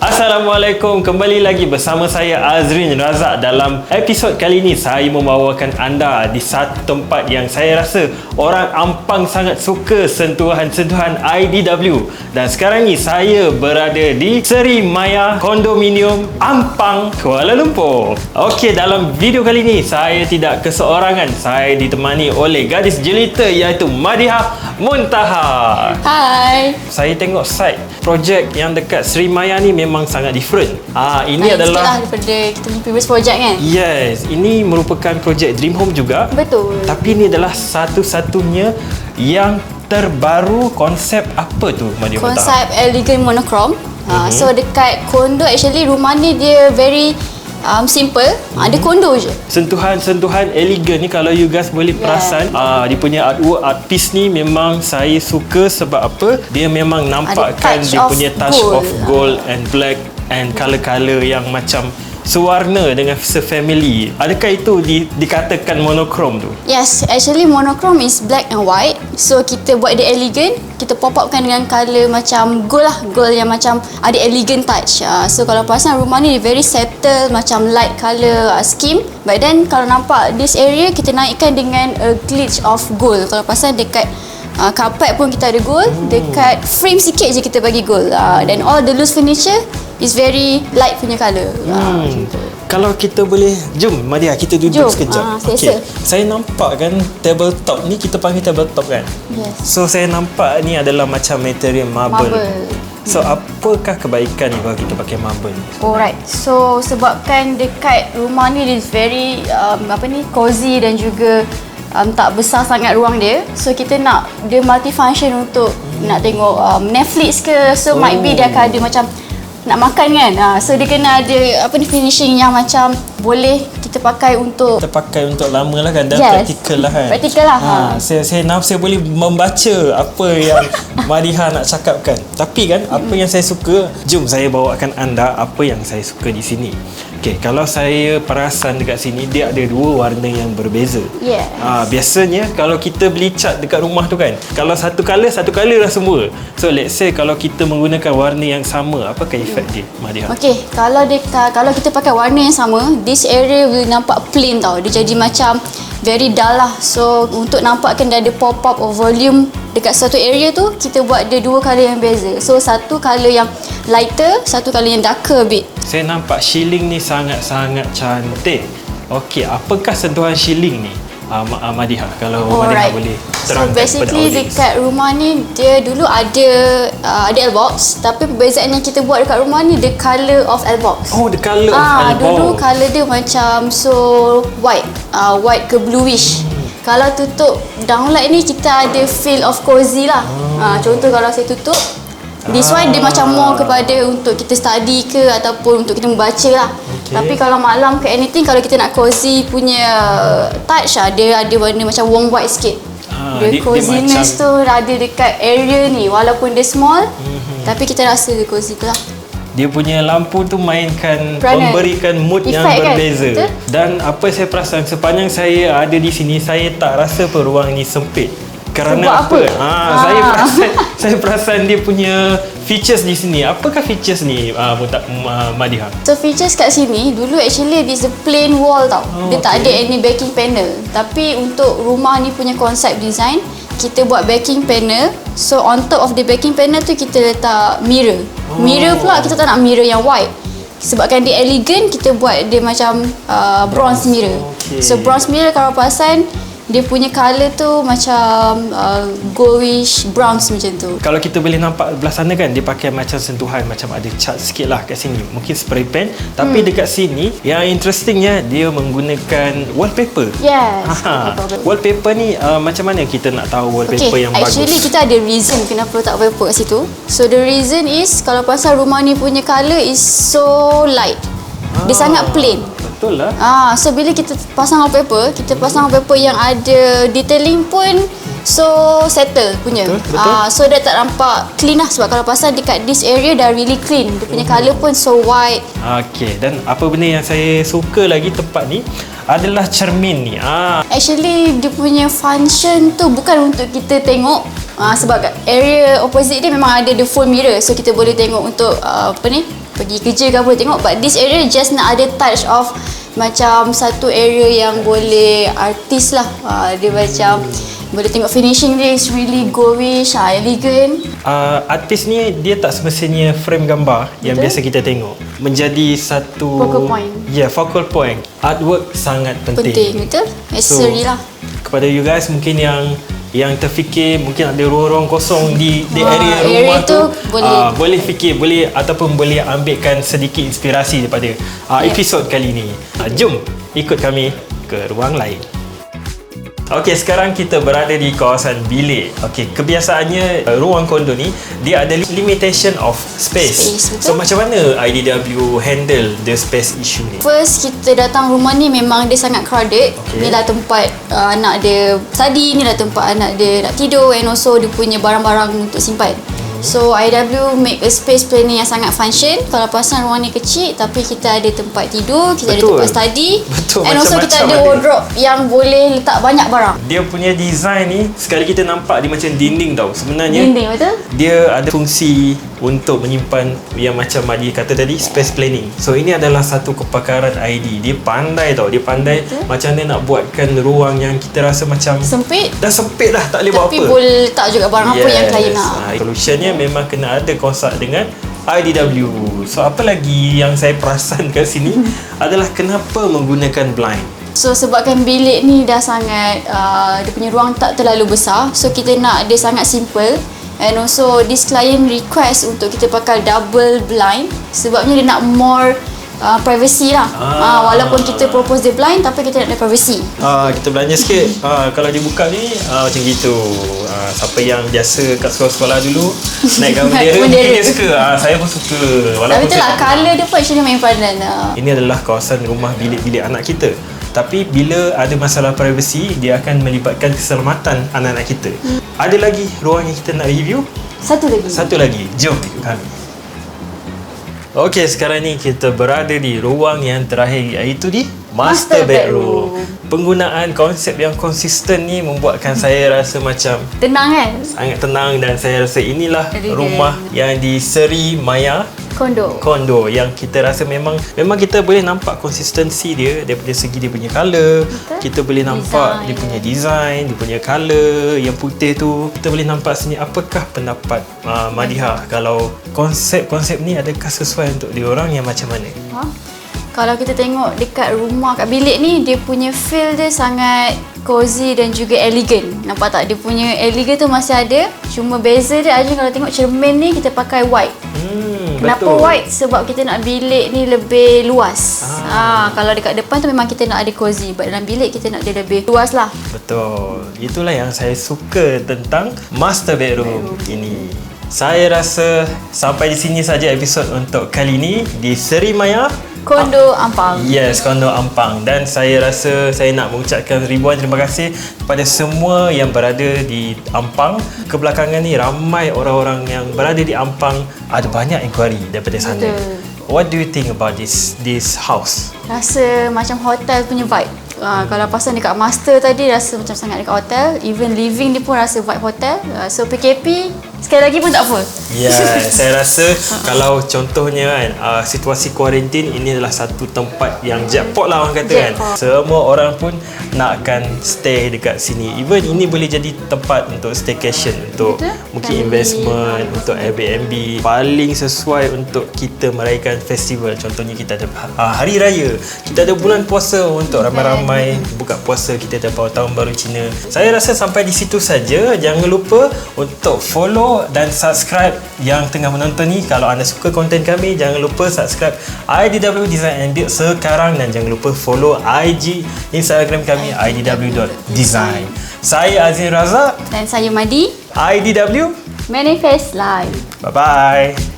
Assalamualaikum, kembali lagi bersama saya Azrin Razak. Dalam episod kali ini saya membawakan anda di satu tempat yang saya rasa orang Ampang sangat suka sentuhan-sentuhan IDW. Dan sekarang ni saya berada di Seri Maya Kondominium Ampang, Kuala Lumpur. Okey, dalam video kali ini saya tidak keseorangan. Saya ditemani oleh gadis jelita iaitu Madihah Muntaha. Hai. Saya tengok site projek yang dekat Seri Maya ni memang sangat different. Ini Lain adalah sikit lah daripada kita punya previous project kan. Yes, ini merupakan projek Dream Home juga. Betul. Tapi ini adalah satu-satunya yang terbaru. Konsep apa tu, Madihah Muntaha? Konsep elegant monochrome. So dekat kondo, actually rumah ni dia very simple. Dia kondo je. Sentuhan-sentuhan elegan ni, kalau you guys boleh perasan, dia punya artwork, art piece ni memang saya suka. Sebab apa? Dia memang nampakkan dia punya touch of gold and black and colour-colour yang macam sewarna dengan se-family. Adakah itu dikatakan monokrom tu? Yes, actually monochrome is black and white. So kita buat dia elegant, kita pop upkan dengan colour macam gold lah. Gold yang macam ada elegant touch. So kalau perasan rumah ni very settle, macam light colour scheme. But then kalau nampak this area, kita naikkan dengan a glitch of gold. Kalau perasan dekat carpet pun kita ada gold. Dekat frame sikit je kita bagi gold. Dan all the loose furniture is very light punya colour. Kalau kita boleh, jom Madihah kita duduk sekejap. Okay. Saya nampak kan tabletop ni, kita panggil tabletop kan? Yes. So saya nampak ni adalah macam material marble. So apakah kebaikan ni kalau kita pakai marble? Alright. So sebabkan dekat rumah ni is very cozy dan juga tak besar sangat ruang dia. So kita nak dia multifunction untuk nak tengok Netflix ke. So might be dia akan ada macam nak makan kan. So dia kena ada finishing yang macam boleh kita pakai untuk lama lah kan. Dan praktikal lah kan. Praktikal lah. Saya boleh membaca apa yang Madihah nak cakapkan. Tapi kan apa yang saya suka, jom saya bawakan anda apa yang saya suka di sini. Okay, kalau saya perasan dekat sini, dia ada dua warna yang berbeza. Yes. Biasanya kalau kita beli cat dekat rumah tu kan, kalau satu colour dah semua. So let's say kalau kita menggunakan warna yang sama, apakah efek dia, Madihah? Okay, kalau kita pakai warna yang sama, this area will nampak plain tau. Dia jadi macam very dull lah. So untuk nampakkan dia ada pop up or volume dekat satu area tu, kita buat dia dua colour yang beza. So satu colour yang lighter, satu colour yang darker a bit. Saya nampak shieling ni sangat-sangat cantik. Okey, apakah sentuhan shieling ni, Madihah? Kalau Madihah boleh terangkan. So basically dekat rumah ni, dia dulu ada L-box. Tapi perbezaan yang kita buat dekat rumah ni, the colour of L-box. Oh, the colour of L-box. Dulu colour dia macam so white, white ke bluish. Kalau tutup downlight ni, kita ada feel of cozy lah. Contoh kalau saya tutup, this one dia macam more kepada untuk kita study ke ataupun untuk kita membaca lah. Tapi kalau malam ke anything, kalau kita nak cozy punya touch, dia ada warna macam warm white sikit. Dia coziness tu ada dekat area ni. Walaupun dia small, tapi kita rasa dia cozy tu lah. Dia punya lampu tu memberikan mood yang berbeza. Kan? Dan apa saya perasan, sepanjang saya ada di sini, saya tak rasa pun ruang ni sempit. Kerana apa? Saya perasan dia punya features di sini. Apakah features ni, Madihah? So features kat sini, dulu actually this a plain wall tau. Dia tak ada any backing panel. Tapi untuk rumah ni punya konsep design, kita buat backing panel. So on top of the backing panel tu, kita letak mirror. Mirror pula kita tak nak mirror yang white. Sebabkan dia elegant, kita buat dia macam bronze mirror. So bronze mirror kalau perasan, dia punya colour tu macam goldish brown macam tu. Kalau kita boleh nampak belah sana kan, dia pakai macam sentuhan, macam ada cat sikit lah kat sini. Mungkin spray paint. Tapi dekat sini, yang interestingnya, dia menggunakan wallpaper. Yes. Wallpaper ni macam mana kita nak tahu wallpaper yang bagus? Actually kita ada reason kenapa letak wallpaper kat situ. So the reason is, kalau pasal rumah ni punya colour is so light. Dia sangat plain. Betul lah. So bila kita pasang wallpaper, kita pasang wallpaper yang ada detailing pun so settle punya. Betul. So dia tak nampak clean lah. Sebab kalau pasang dekat this area dah really clean. Dia punya colour pun so white. Okay, dan apa benda yang saya suka lagi tempat ni adalah cermin ni. Actually dia punya function tu bukan untuk kita tengok. Sebab area opposite dia memang ada the full mirror. So kita boleh tengok untuk pergi kerja ke apa tengok, but this area just nak ada touch of macam satu area yang boleh artis lah. Dia macam boleh tengok finishing dia is really goldish, elegant. Artis ni dia tak semestinya frame gambar yang biasa kita tengok, menjadi satu Focal point. Focal point. Artwork sangat penting. Betul? Necessary lah. Kepada you guys mungkin yang terfikir mungkin ada ruang-ruang kosong di area rumah tu, boleh fikir, boleh ataupun boleh ambilkan sedikit inspirasi daripada episod kali ni. Jom ikut kami ke ruang lain. Okey, sekarang kita berada di kawasan bilik. Okey, kebiasaannya ruang kondo ni dia ada limitation of space. So macam mana IDW handle the space issue ni? First, kita datang rumah ni memang dia sangat crowded. Ni lah tempat anak dia study, ni lah tempat anak dia nak tidur, and also dia punya barang-barang untuk simpan. So IDW make a space planning yang sangat function. Kalau pasal ruang ni kecil tapi kita ada tempat tidur, kita ada tempat study, and also kita ada wardrobe yang boleh letak banyak barang. Dia punya design ni sekali kita nampak dia macam dinding tau. Sebenarnya dinding, betul? Dia ada fungsi untuk menyimpan yang macam Madi kata tadi, space planning. So ini adalah satu kepakaran ID. Dia pandai tau. Dia pandai macam mana nak buatkan ruang yang kita rasa macam sempit. Dah sempit dah, tak boleh buat apa. Tapi boleh letak juga barang apa yang klien nak. Solutionnya memang kena ada konsult dengan IDW. So apa lagi yang saya perasan kat sini adalah kenapa menggunakan blind. So sebabkan bilik ni dah sangat dia punya ruang tak terlalu besar, so kita nak dia sangat simple. And also this client request untuk kita pakai double blind sebabnya dia nak more privacy lah. Walaupun kita propose dia blind tapi kita nak ada privacy. Kita belanja sikit. Kalau dia buka ni macam gitu. Siapa yang biasa kat sekolah-sekolah dulu naikkan bendera mungkin dia suka. Saya pun suka. Tapi itulah colour dia pun actually main peranan. Ini adalah kawasan rumah bilik-bilik anak kita. Tapi bila ada masalah privacy, dia akan melibatkan keselamatan anak-anak kita. Ada lagi ruang yang kita nak review? Satu lagi. Jom ikut kami. Okey, sekarang ni kita berada di ruang yang terakhir, iaitu di Master Bedroom. Penggunaan konsep yang konsisten ni membuatkan saya rasa macam tenang kan? Sangat tenang, dan saya rasa inilah rumah yang di Seri Maya Kondo yang kita rasa memang kita boleh nampak konsistensi dia daripada segi dia punya colour. Kita boleh nampak dia punya design, dia punya colour yang putih tu. Kita boleh nampak sini. Apakah pendapat Madiha kalau konsep ni adakah sesuai untuk diorang yang macam mana? Kalau kita tengok dekat rumah, kat bilik ni, dia punya feel dia sangat cozy dan juga elegant. Nampak tak? Dia punya elegant tu masih ada. Cuma beza dia aja kalau tengok cermin ni kita pakai white. Kenapa white? Sebab kita nak bilik ni lebih luas. Kalau dekat depan tu memang kita nak ada cozy, but dalam bilik kita nak dia lebih luas lah. Betul. Itulah yang saya suka tentang Master Bedroom ini. Saya rasa sampai di sini saja episod untuk kali ini di Seri Maya Kondo Ampang. Yes, Kondo Ampang. Dan saya rasa saya nak mengucapkan ribuan terima kasih kepada semua yang berada di Ampang. Kebelakangan ni ramai orang-orang yang berada di Ampang, ada banyak inquiry daripada sana. What do you think about this house? Rasa macam hotel punya vibe. Kalau pasal dekat Master tadi rasa macam sangat dekat hotel. Even living ni pun rasa vibe hotel. So PKP sekali lagi pun tak apa. Ya, saya rasa kalau contohnya kan situasi kuarantin, ini adalah satu tempat yang jackpot lah orang kata kan. Semua orang pun nak akan stay dekat sini. Even ini boleh jadi tempat untuk staycation, untuk mungkin investment, untuk Airbnb. Paling sesuai untuk kita meraihkan festival. Contohnya kita ada hari raya, kita ada bulan puasa untuk ramai-ramai buka puasa, kita ada tahun baru Cina. Saya rasa sampai di situ saja. Jangan lupa untuk follow dan subscribe yang tengah menonton ni. Kalau anda suka konten kami, jangan lupa subscribe IDW Design and Build sekarang, dan jangan lupa follow IG Instagram kami idw.design. Saya Azin Razak dan saya Madi. IDW Manifest Live. Bye bye.